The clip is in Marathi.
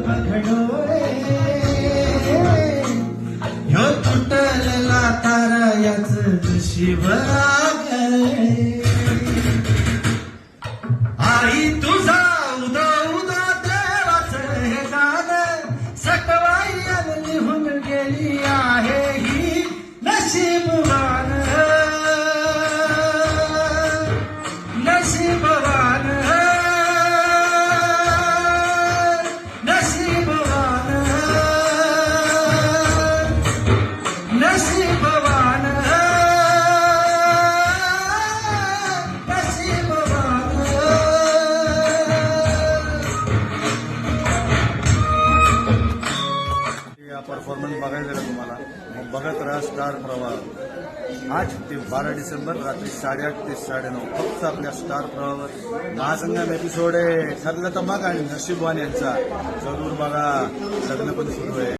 बघडोळे ह्यो तुटलेला तारा याच नशीब लागले. आई तुझा उदा उदा देवाचं हे गाणं सटवाई लिहून गेली आहे ही नशीबवान नशीबवान नशीबवान नशीबवान परफॉर्मन्स बघायचं का तुम्हाला मग बघत राहा स्टार प्रवाह. 8 ते 12 डिसेंबर रात्री 8:30 ते 9:30 फक्त आपल्या स्टार प्रवाहावर महासंगम एपिसोड आहे. ठरलं तर मग आणि नशीबवान यांचा जरूर बघा. लग्न पण सुरू आहे.